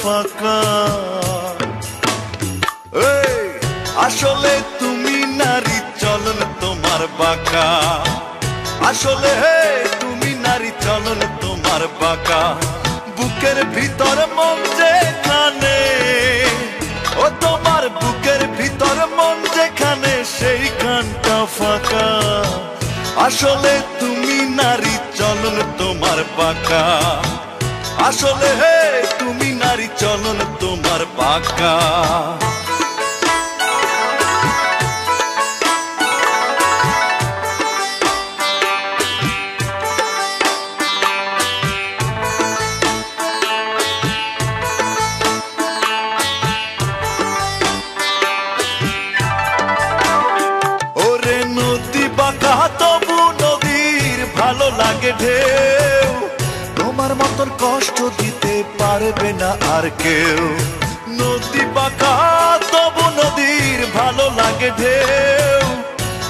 ফাঁকা। আসলে তুমি নারী, চলন তোমার বাঁকা। আসলে তুমি নারী, চলন তোমার বাঁকা। বুকের ভিতর মন যেখানে, ও তোমার বুকের ভিতর মন যেখানে, সেইখানটা ফাঁকা। আসলে তুমি নারী, চলন তোমার বাঁকা। আসলে তুমি নারী, চলন তোমার বাঁকা। ওরে নদী বাঁকা তবু নদীর ভালো লাগে ঢেউ, তোমার মতন কষ্ট দিতে পারবে না আর কেউ। নদী বাঁকা তবু নদীর ভালো লাগে ঢেউ,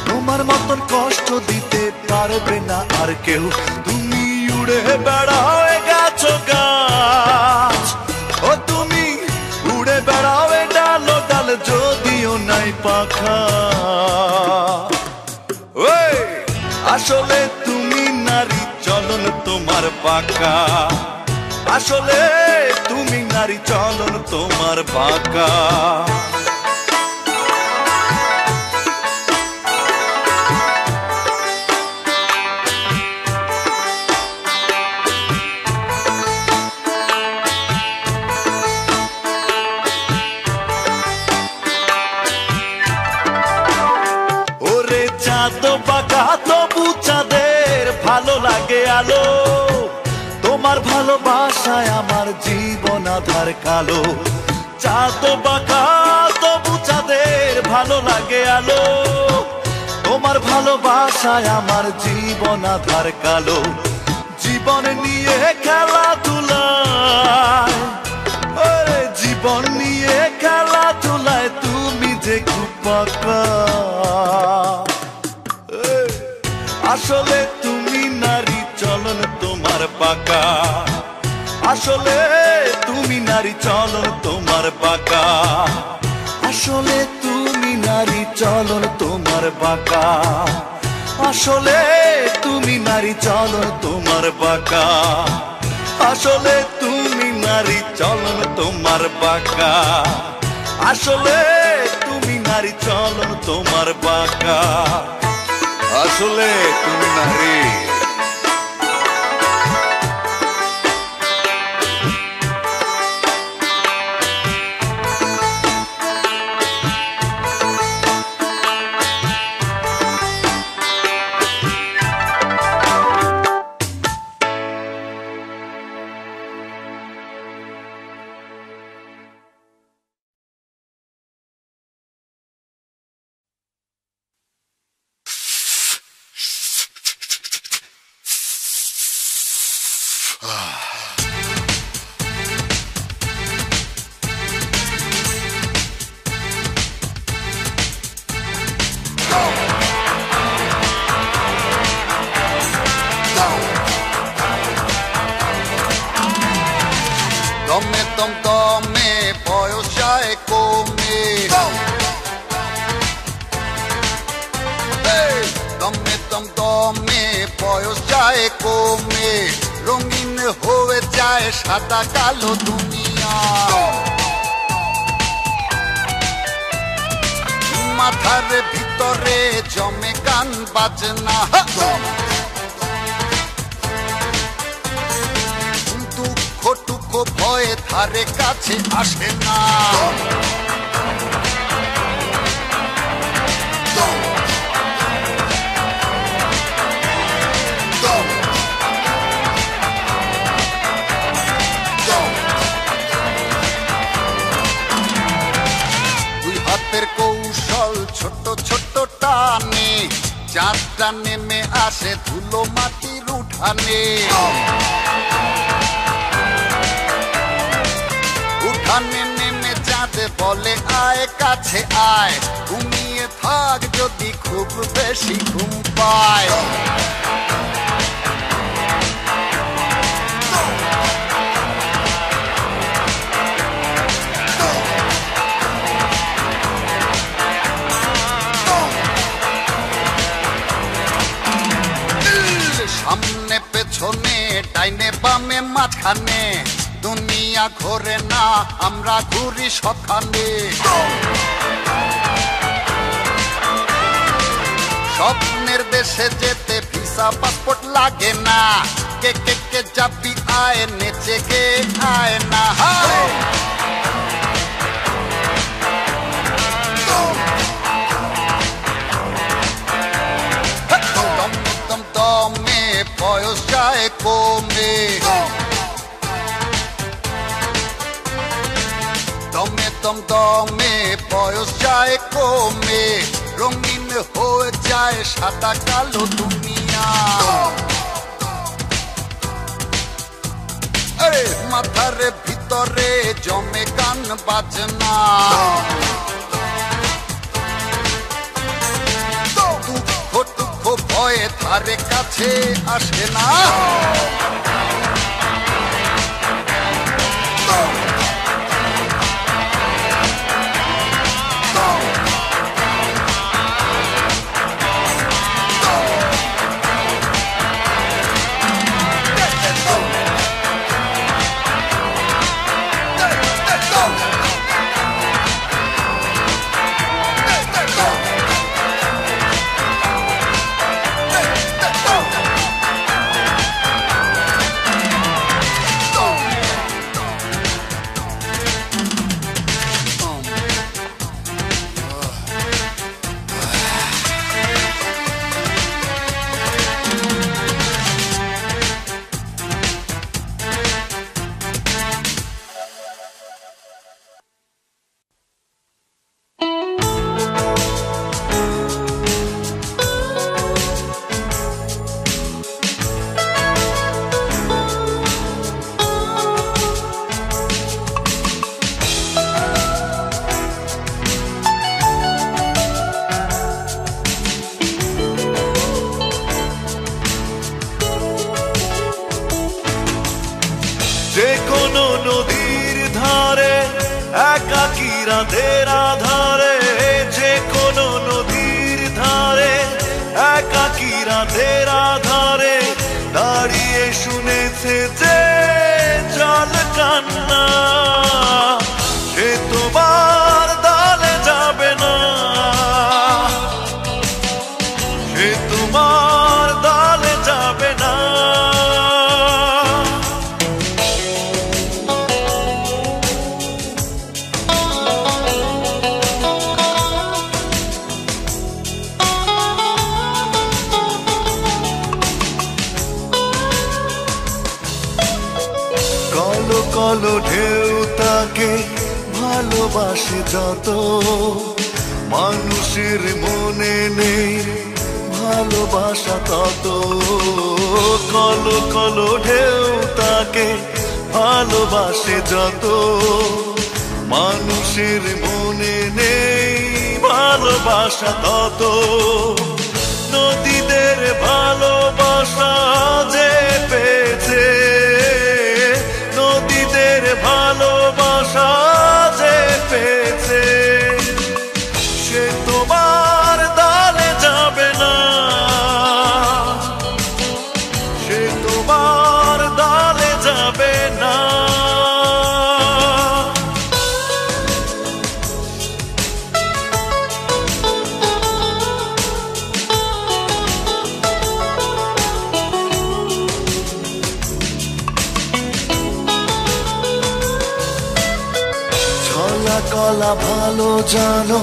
তোমার মতন কষ্ট দিতে পারবে না আর কেউ। তুমি উড়ে বেড়াও গাছো গাছ, ও তুমি উড়ে বেড়াও ডালো ডাল, যদিও নাই পাখা। আসলে তুমি নারী, চলন তোমার বাঁকা। আসলে তুমি নারী, চলন তোমার বাঁকা। ওরে চাঁদ বাঁকা তবু চাঁদের ভালো লাগে আলো, তোমার ভালোবাসায় আমার জীবন আধার কালো। চাঁদ বাঁকা তবু চাঁদের ভালো লাগে আলো, তোমার ভালোবাসায় আমার জীবন আধার কালো। জীবন নিয়ে খেলাধুলায়, ওরে জীবন নিয়ে খেলাধুলায় তুমি যে খুব পাকা। আসলে তুমি নারী, চলন তোমার বাঁকা। আসলে তুমি নারী, চলন তোমার বাঁকা। আসলে তুমি নারী, চলন তোমার বাঁকা। আসলে তুমি নারী, চলন তোমার বাঁকা। আসলে তুমি নারী, চলন তোমার বাঁকা। আসলে তুমি নারী, চলন তোমার বাঁকা। আসলে তুমি নারী। দমে দম দমে বয়স যায় কমে, দমে দম দমে বয়স যায় কমে, রঙিন হয়ে যায় সাদা কালো দুনিয়া। মাথার ভিতরে জমে গান বাজনা, দুঃখ টুক ভয়ে ধারে কাছে আসে না। দুই হাতের কৌশল ছোট ছোট টানে, চাঁদটা নেমে আসে ধুলো মাটির উঠানে। উঠানে নেমে চাঁদে বলে আয় কাছে আয়, ঘুমিয়ে থাক যদি খুব বেশি ঘুম পায়। ডাইনে বামে মাঝখানে দুনিয়া ঘোরে না, আমরা ঘুরি সখানে। স্বপ্নের দেশে যেতে ভিসা পাসপোর্ট লাগে না, কে কে কে যাবি আয় নেচে গে আয় না। দম দমে বয়স যায় কমে, দমে দম দমে বয়স যায় কমে, রঙিন হয়ে যায় সাদা কালো দুনিয়া। আরে মাথার ভিতরে জমে গান বাজনা, দুঃখ দুঃখ ভয়ে ধারে কাছে আসে না। যে কোনো নদীর ধারে একাকী রাতের আধারে, যে কোনো নদীর ধারে একাকী রাতের আধারে, দাঁড়িয়ে শুনেছে যে জল কান্না, সে তোমার দলে যাবে না, সে তোমার দলে যাবে না। কলো কলো ঢেউ তাকে ভালোবাসে যত, মানুষের মনে নেই ভালোবাসা তত। কলো কলো ঢেউ তাকে ভালোবাসে যত, মানুষের মনে নেই ভালোবাসা তত। নদীদের ভালোবাসা যে পেয়েছে, নদীদের ভালোবাসা যে পেয়েছে, সে তোমার দলে যাবে না, সে তোমার দলে যাবে না। কলা ভালো জানো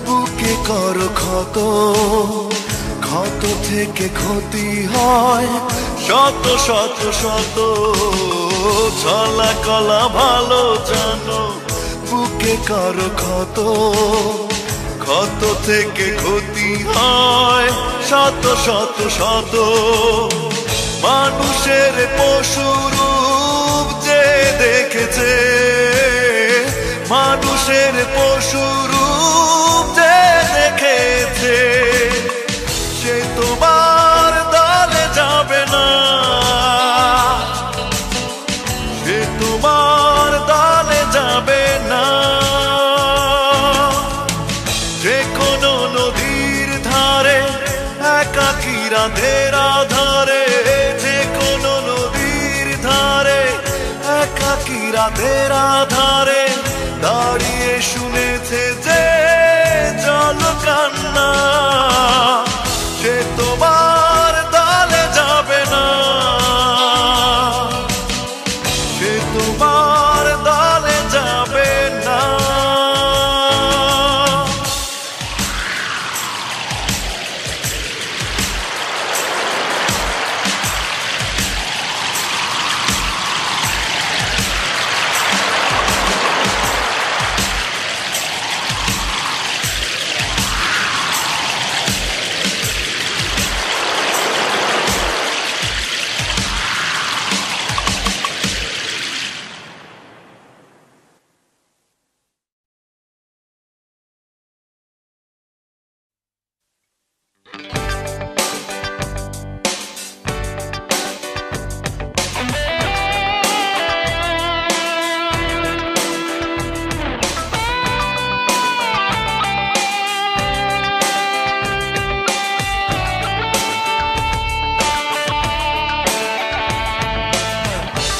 বুকে করো ক্ষত, ক্ষত থেকে ক্ষতি হয় শত শত শত। ছলা কলা ভালো জানো বুকে করো ক্ষত, ক্ষত থেকে ক্ষতি হয় শত শত শত। মানুষের পশুরূপ যে দেখেছে, মানুষের পশুরূপ যে দেখেছে, সে তোমার দলে যাবে না, সে তোমার দলে যাবে না। যে কোনো নদীর ধারে একাকী রাতের আধারে, যে কোনো নদীর ধারে দাঁড়িয়ে শুনেছে যে জল কান্না, সে তোমার দলে যাবে না, সে তোমার দলে যাবে না।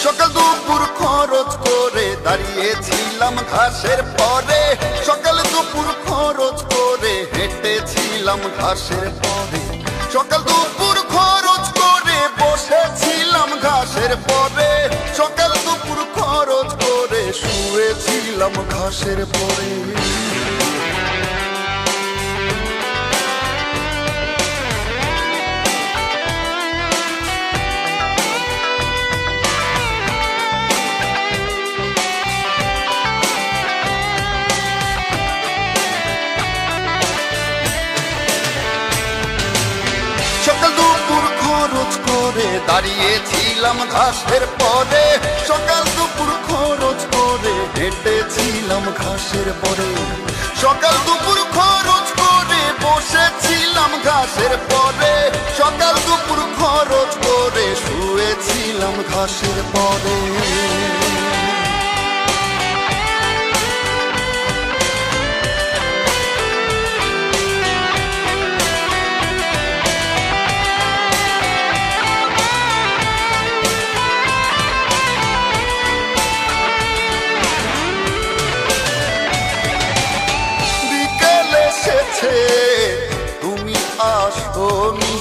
সকাল দুপুর খরচ করে দাঁড়িয়েছিলাম ঘাসের পরে, সকাল দুপুর খরচ করে হেঁটেছিলাম ঘাসের পরে, সকাল দুপুর খরচ করে বসেছিলাম ঘাসের পরে, সকাল দুপুর খরচ করে শুয়েছিলাম ঘাসের পরে। সকাল দুপুর খরচ করে দাঁড়িয়েছিলাম ঘাসের পরে, সকাল দুপুর খরচ করে হেঁটেছিলাম ঘাসের পরে, সকাল দুপুর খরচ করে বসেছিলাম ঘাসের পরে, সকাল দুপুর খরচ করে শুয়েছিলাম ঘাসের পরে। তুমি আসোনি,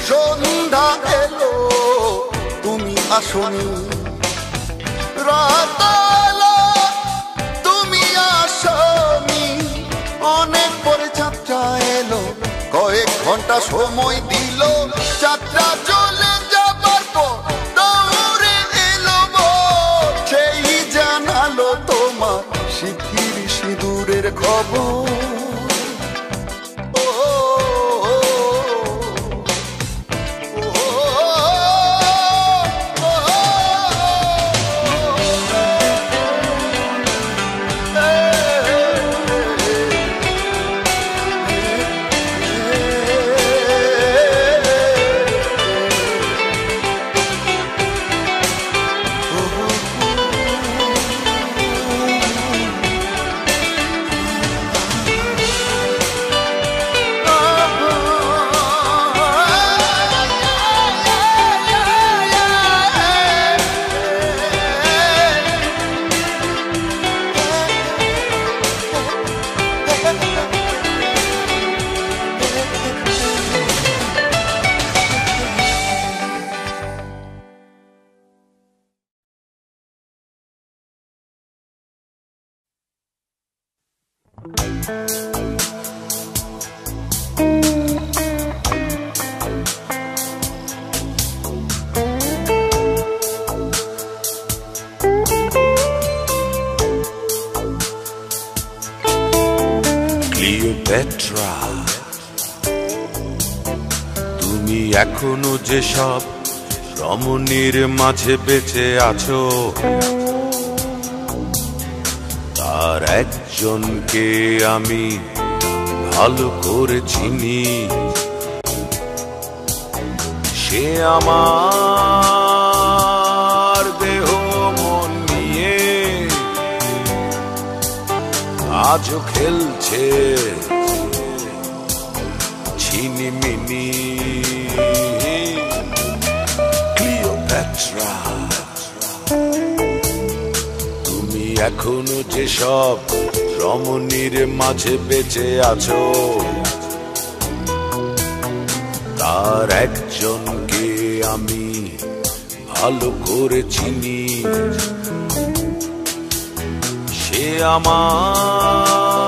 সন্ধ্যা এলো তুমি আসোনি, রাত এলো তুমি আসোনি, অনেক পরে যাত্রা এলো, কয়েক ঘন্টা সময় দিল, যাত্রা চলে যাবার পর দৌড়ে এলো বর, সেই জানালো তোমার শিথির সিঁদুরের খবর। ক্লিওপেট্রা, তুমি এখনো যেসব রমণীর মাঝে বেঁচে আছো, তার একজনকে আমি ভালো করে চিনি, সে আমার দেহ মন নিয়ে আজও খেলছে ছিনিমিনি। ক্লিওপেট্রা, তুমি এখনো যে সব রমণীর মাঝে বেঁচে আছো, তার একজনকে আমি ভালো করে চিনি। সে আমার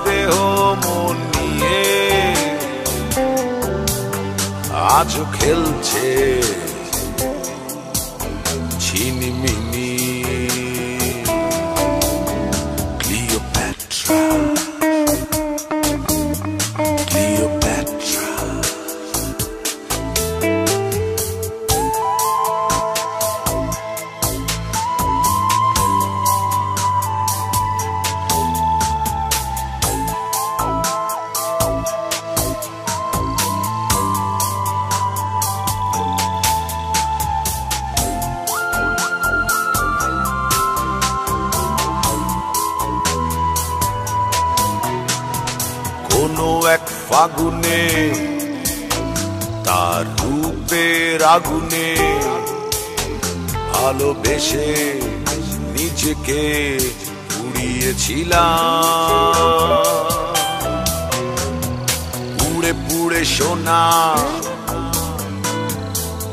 দেহ মন নিয়ে আজও খেলছে ছিনিমিনি। Cleopatra, Cleopatra, কোনো এক ফাগুনে তার রূপের আগুনে ভালোবেসে নিজেকে পুড়িয়েছিলাম। পুড়ে পুড়ে সোনা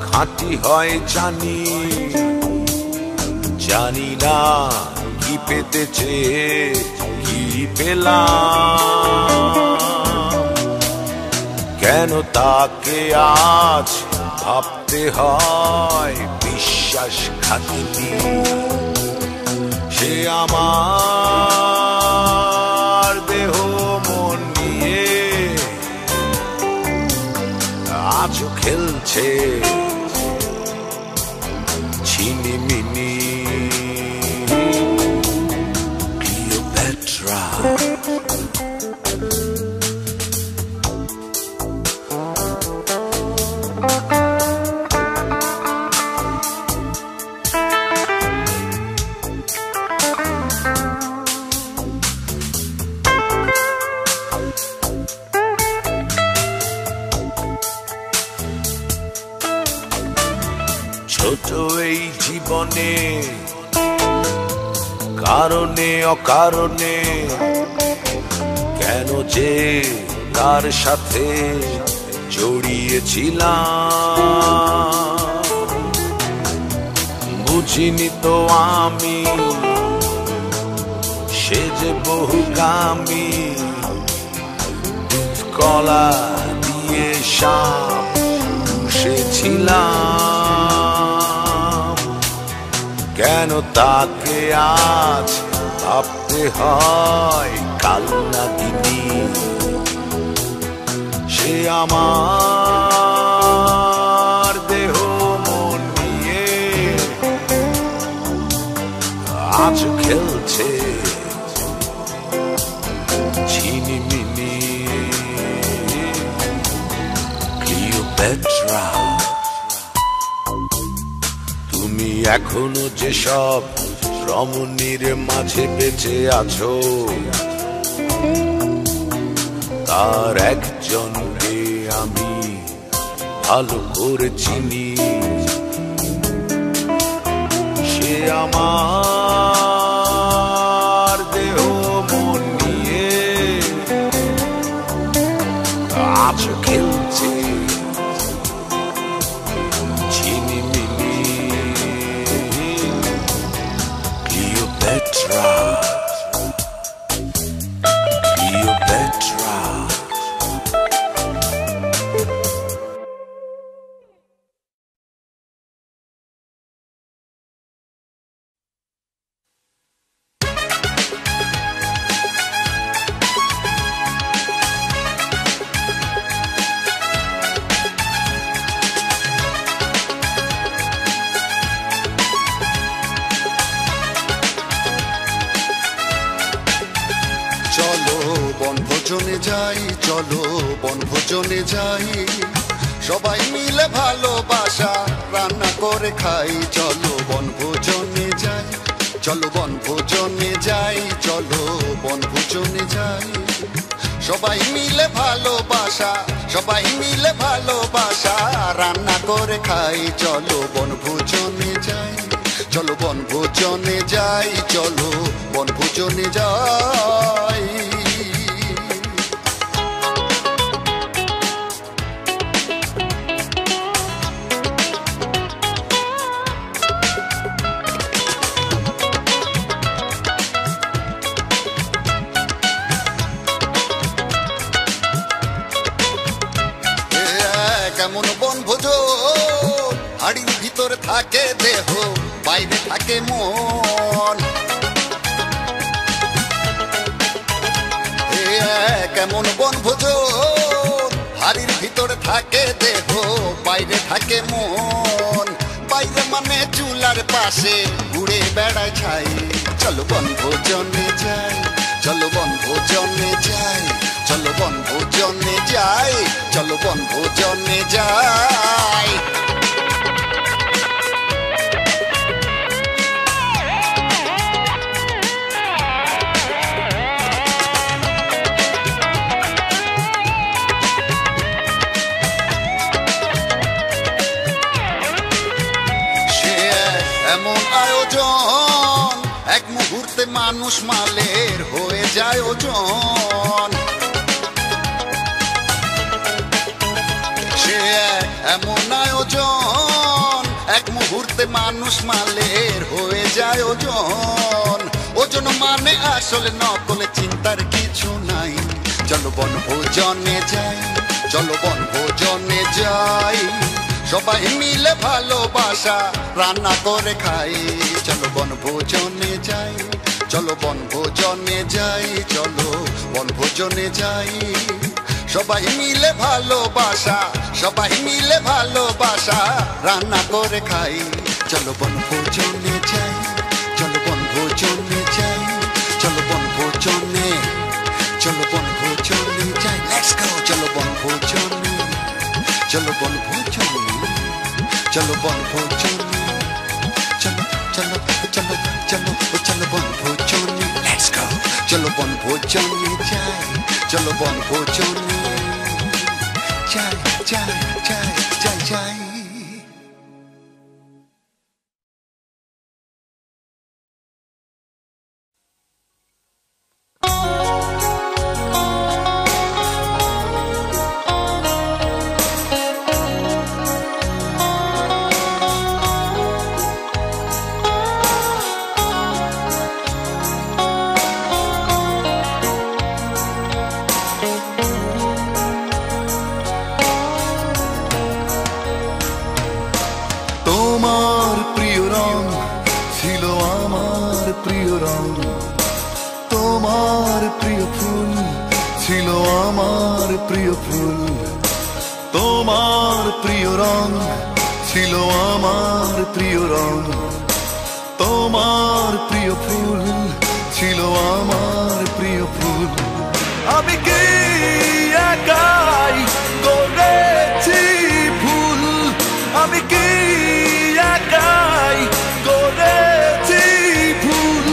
খাঁটি হয় জানি, জানি না কি পেতে চেয়ে কি পেলাম। কেন তাকে আজ ভাবতে হয় বিশ্বাসঘাতিনী। সে আমার দেহ মন নিয়ে আজও খেলছে ছিনিমিনি। Cleopatra, ছোট এই জীবনে কারণে অকারণে কেন যে তার সাথে জড়িয়েছিলাম। বুঝিনি তো আমি সে যে বহুগামী, দুধ কলা দিয়ে সাপ পুষেছিলাম। কেন তাকে আজ ভাবতে হয় কালনাগিনী। সে আমার দেহ মন নিয়ে আজ খেলছে ছিনিমিনি। Cleopatra, তুমি এখনো যেসব রমণীর মাঝে বেঁচে আছো, তার একজনকে আমি ভালো করে চিনি। সে আমার দেহ মন নিয়ে আজ খেলছে ছিনিমিনি। Cleopatra, Cleopatra, চলো বনভোজনে যাই, চলো বনভোজনে যাই, সবাই মিলে ভালোবাসা রান্না করে খাই। চলো বনভোজনে যাই, চলো বনভোজনে যাই, চলো বনভোজনে যাই, সবাই মিলে ভালোবাসা, সবাই মিলে ভালোবাসা রান্না করে খাই। চলো বনভোজনে যাই, চলো বনভোজনে যাই, চলো বনভোজনে যাই। কেমন বনভোজন, হাড়ির ভিতরে থাকে দেহ, বাইরে থাকে মন। কেমন বনভোজন, হাড়ির ভিতরে থাকে দেহ, বাইরে থাকে মন। বাইরে মানে চুলার পাশে ঘুরে বেড়ায় ছাই। চলো বনভোজনে যাই, চলো বনভোজনে যাই, চলো বনভোজনে যাই, চলো বনভোজনে যাই। সে এমন আয়োজন, এক মুহূর্তে মানুষ মালের হয়ে যায় ওজন। সে এমন আয়োজন, এক মুহূর্তে মানুষ মালের হয়ে যায় ওজন। ওজন মানে আসলে নকল, চিন্তার কিছু নাই। চলো বনভোজনে যাই, চলো বনভোজনে যাই, সবাই মিলে ভালোবাসা রান্না করে খাই। চলো বনভোজনে যাই, চলো বনভোজনে যাই, চলো বনভোজনে যাই, সবাই মিলে ভালোবাসা, সবাই মিলে ভালোবাসা রান্না করে খাই। চলো বনভোজনে যাই, চলো বনভোজনে যাই, চলো বনভোজনে, চলো বনভোজনে যাই। Let's go. চলো বনভোজনে, চলো বনভোজনে, চলো বনভোজনে, চলো চলো চলো চলো চলো বনভোজনে। Let's go. চলো বনভোজনে যাই, চলো বনভোজনে যাই, যাই, যাই, যাই, যাই। তোমার প্রিয় রং ছিল আমার প্রিয় রং, তোমার প্রিয় ফুল ছিল আমার প্রিয় ফুল। তোমার প্রিয় রং ছিল আমার প্রিয় রং, তোমার প্রিয় ফুল ছিল আমার প্রিয় ফুল। আমি কি একাই করেছি ভুল? আমি কি একাই করেছি ভুল?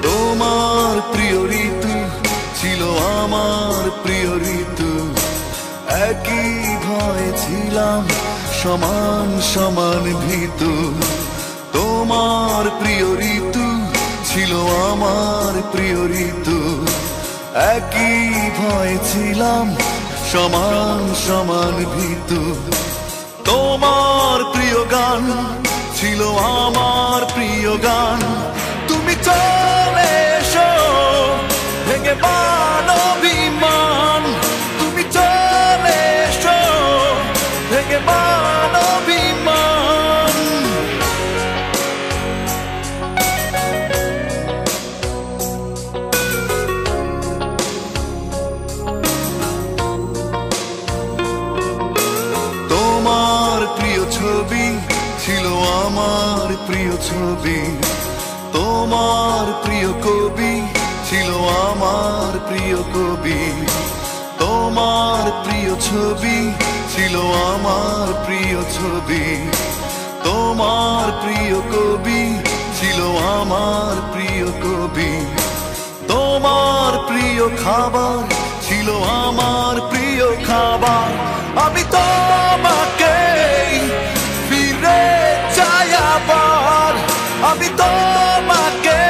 তোমার প্রিয় ঋতু ছিল আমার প্রিয় ঋতু, একই ভয়ে ছিলাম সমান সমান ভীতু। তোমার প্রিয় ঋতু ছিল আমার প্রিয় ঋতু, একই ভয়ে ছিলাম সমান সমান ভীতু। তোমার প্রিয় গান ছিল আমার প্রিয় গান, তুমি চলে এসো ভেঙে অভিমান, তুমি চলে এসো ভেঙে অভিমান। তোমার প্রিয় ছবি ছিল আমার প্রিয় ছবি, তোমার প্রিয় কবি ছিল আমার প্রিয় কবি। তোমার প্রিয় ছবি ছিল আমার প্রিয় ছবি, তোমার প্রিয় কবি ছিল ছিল আমার প্রিয় কবি। তোমার প্রিয় খাবার ছিল আমার প্রিয় খাবার। আমি তোমাকে ফিরে চাই আবার, আমি তোমাকে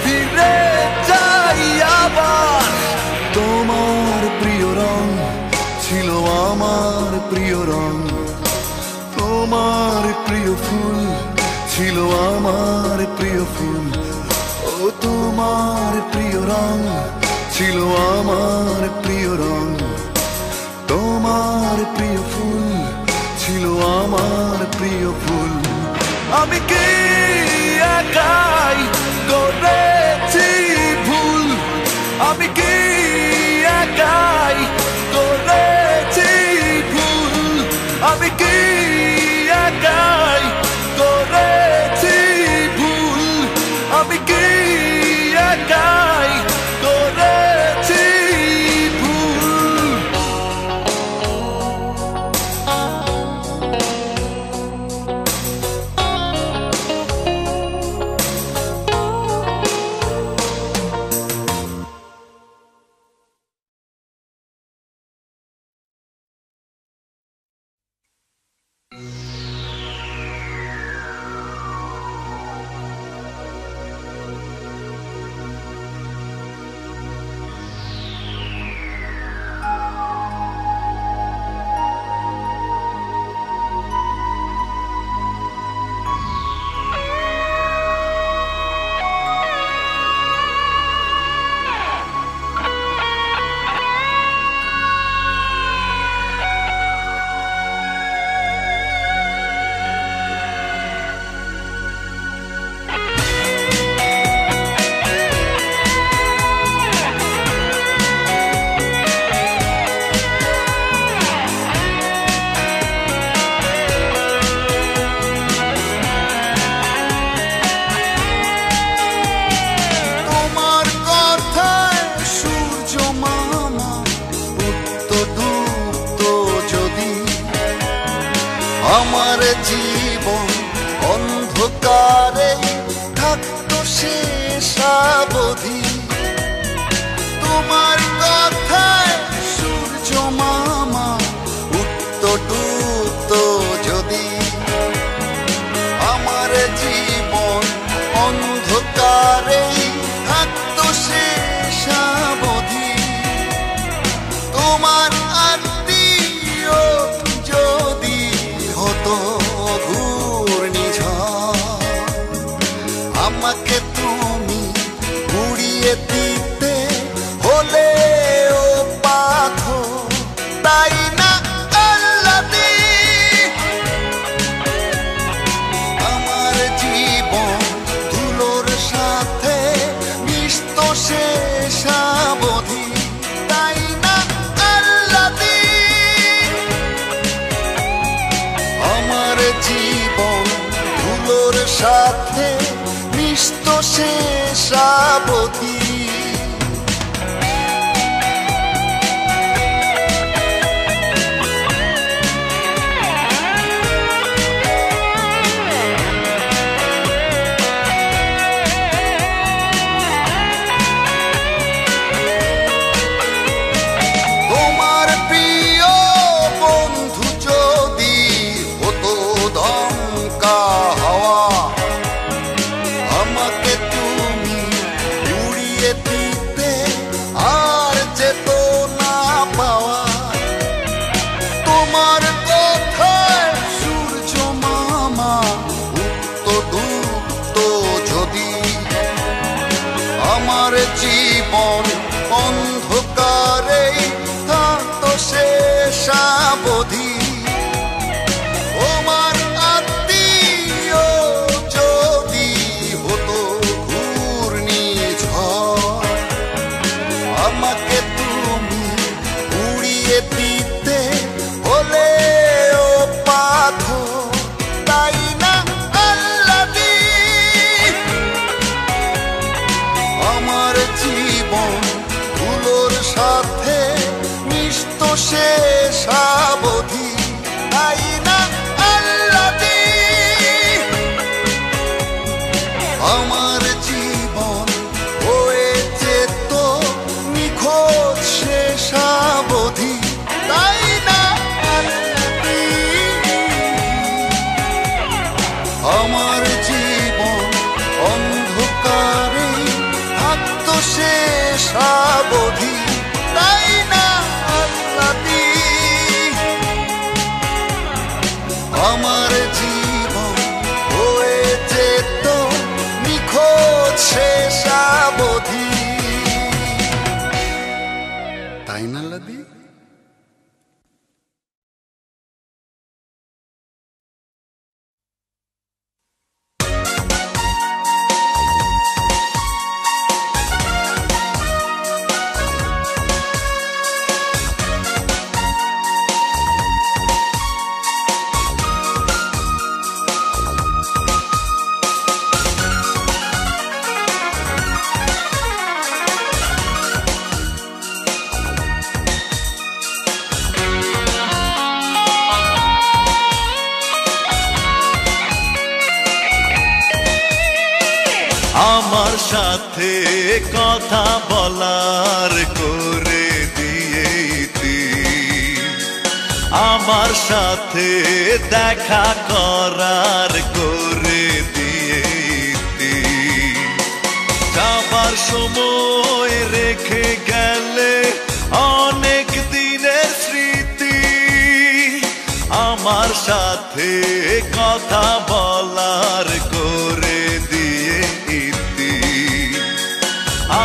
ফিরে চাই আবার। তোমার প্রিয় রং ছিল আমার প্রিয় রং, তোমার প্রিয় ফুল ছিল আমার প্রিয় ফুল। ও তোমার প্রিয় রং ছিল আমার প্রিয় রং, তোমার প্রিয় ফুল ছিল আমার প্রিয় ফুল। আমি কি একাই করেছি ভুল, আমি কি একাই করেছি ভুল, আমি কি একাই করেছি ভুল, আমি কি একাই করেছি ভুল। আমার জীবন অন্ধকারে থাকতো শেষ অবধি, তোমার কথায় সূর্য মামা উঠতো ডুবতো যদি। আমার জীবন অন্ধকারে থাকতো শেষ অবধি, তোমার আত্মীয় যদি হতো ঘূর্ণিঝড়, আমাকে তুমি উড়িয়ে দিতে হলে ও পাথর, তাই না আল্লাদি? আমার জীবন ধুলোর সাথে মিশত শেষ অবধি, তাই না আল্লাদি? আমার জীবন ধুলোর সাথে মিশত শেষ অবধি। তোমার প্রিয় বন্ধু যদি হতো দমকা হাওয়া, আমাকে তুমি উড়িয়ে দিতে আর যেত না পাওয়া। তোমার কথায় সূর্য মামা উঠতো ডুবতো যদি, আমার জীবন অন্ধকারেই থাকতো শেষ অবধি। তোমার আত্মীয় যদি হতো ঘূর্ণিঝড়, আমাকে তুমি উড়িয়ে দিতে হলে ও পাথর, তাই না আল্লাদি? আমার জীবন ধুলোর সাথে মিশত শেষ অবধি, তাই না আল্লাদি? মেলোডি। আমার সাথে কথা বলার করে দিয়েছি, আমার সাথে দেখা করার করে দিয়েছি। যাবার সময় রেখে গেলে অনেক দিনের স্মৃতি, আমার সাথে কথা বলার করে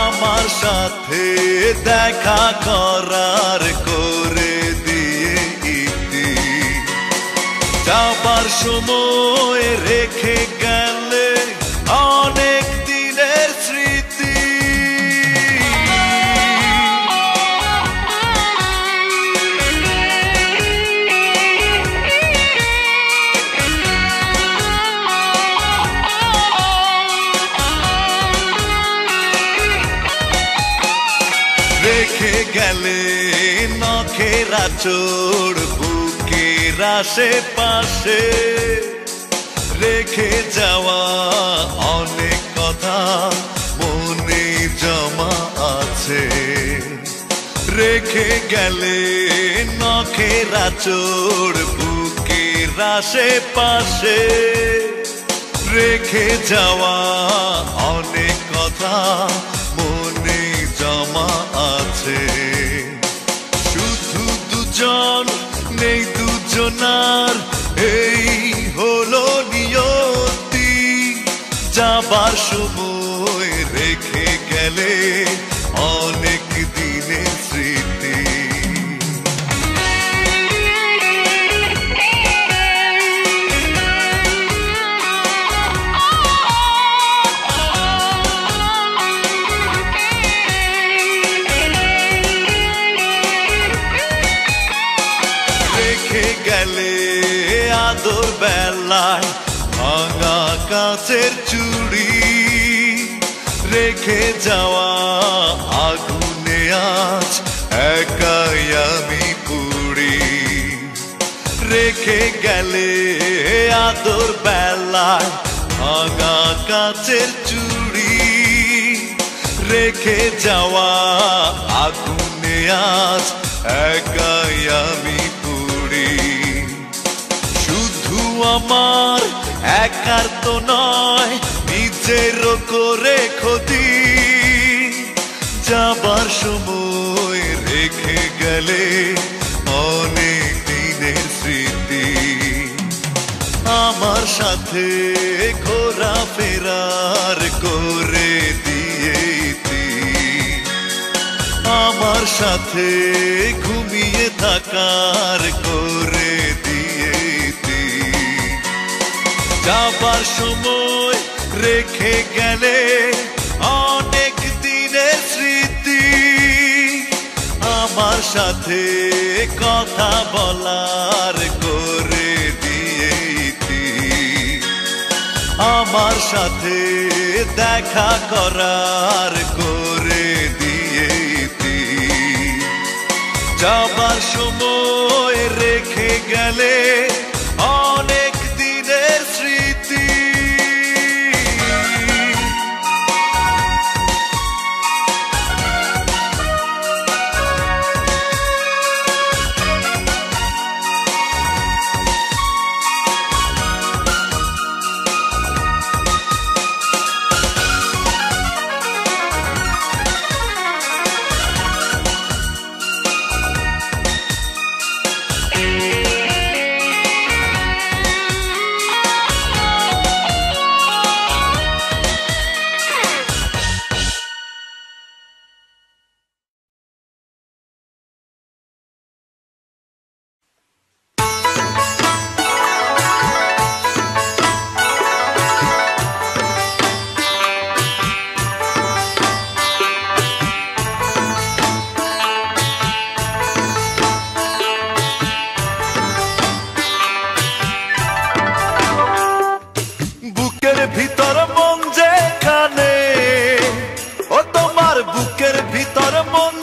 আমার সাথে দেখা করার করে দিয়ে ইতি। যাবার সময় রেখে গেলে অনেক দিনের স্মৃতি। রেখে গেলে নখের আঁচড় বুকের আশেপাশে, রেখে যাওয়া অনেক কথা মনে জমা আছে। রেখে গেলে নখের আঁচড় বুকের আশেপাশে, রেখে যাওয়া অনেক কথা মনে জমা আছে। শুধু দুজন নেই দুজনার, এই হলো নিয়তি। যাবার সময় রেখে গেলে অনেক দিনের স্মৃতি। গেলে আদর বেলায় ভাঙা কাছের চুড়ি, রেখে যাওয়া আগুনে আজ একাই আমি পুড়ি। রেখে গেলে আদর বেলায় ভাঙা কাছের চুড়ি, রেখে যাওয়া আগুনে আজ একাই আমি পুড়ি। শুধু আমার একার তো নয়, নিজেরও করে ক্ষতি। যাবার সময় রেখে গেলে অনেক দিনের স্মৃতি। আমার সাথে ঘোরা ফেরার করে দিয়েছি, আমার সাথে ঘুমিয়ে থাকার করে দিয়েছি। যাবার সময় রেখে গেলে অনেক দিনের স্মৃতি। আমার সাথে কথা বলার করে দিয়েছি, আমার সাথে দেখা করার করে দিয়েছি। যাবার সময় রেখে গেলে অনেক দিনের স্মৃতি।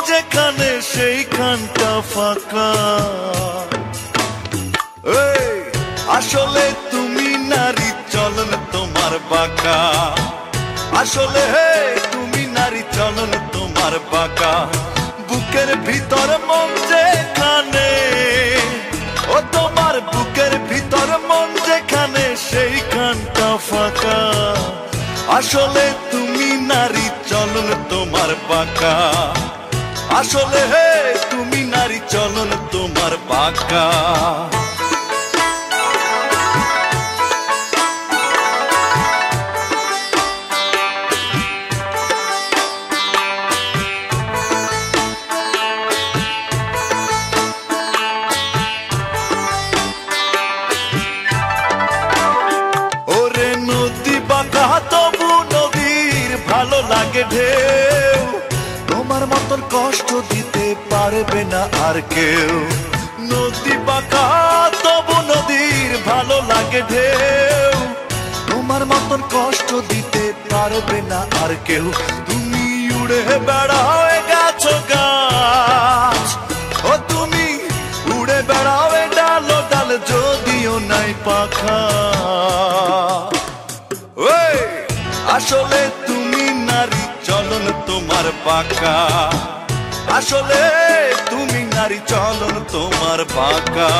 যেখানে সেইখানটা ফাঁকা। এই আসলে তুমি নারী, চলন তোমার বাঁকা। আসলে তুমি নারী, চলন তোমার বাঁকা। বুকের ভিতর মন যেখানে, ও তোমার বুকের ভিতর মন যেখানে সেইখানটা ফাঁকা। আসলে তুমি নারী, চলন তোমার বাঁকা। আসলে তুমি নারী, চলন তোমার বাঁকা। ওরে নদী বাঁকা তবু নদীর ভালো লাগে ঢেউ। তোমার মতন কষ্ট দিতে পারবে না আর কেউ। নদী বাঁকা তবু নদীর ভালো লাগে ঢেউ। তোমার মতন কষ্ট দিতে পারবে না আর কেউ। তুমি উড়ে বেড়াও গাছ গাছ, ও তুমি উড়ে বেড়াও ডালো ডাল, যদিও নাই পাখা। ওই আসলে তুমি নারী, চলন তোমার বাঁকা। আসলে তুমি নারী, চলন তোমার বাঁকা।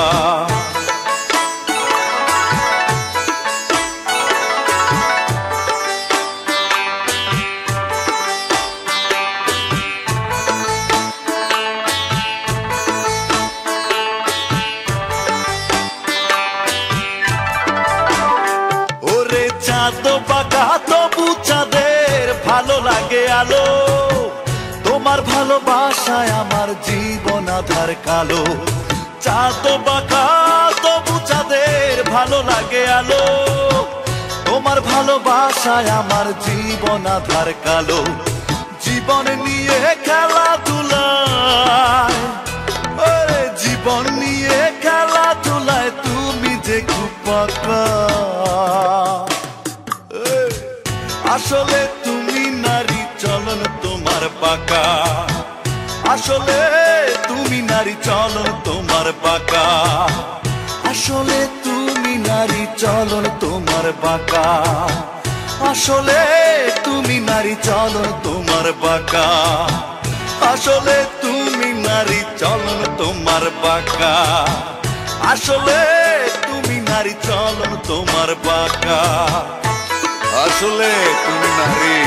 ওরে চাঁদ বাঁকা তবু চাঁদের ভালো লাগে আলো। তোমার ভালোবাসায় আমার জীবন আধার কালো। চাঁদ বাঁকা তবু চাঁদের ভালো লাগে আলো। তোমার ভালোবাসায় আমার জীবন আধার কালো। জীবন নিয়ে খেলাধুলায়, ওরে জীবন নিয়ে খেলাধুলায় তুমি যে খুব পাকা। আসলে তুমি নারী, চলন তোমার বাঁকা। আসলে তুমি নারী, চলন তোমার বাঁকা। আসলে তুমি নারী, চলন তোমার বাঁকা। আসলে তুমি নারী, চলন তোমার বাঁকা। আসলে তুমি নারী, চলন তোমার বাঁকা। আসলে তুমি নারী, চলন তোমার বাঁকা। আসলে তুমি নারী।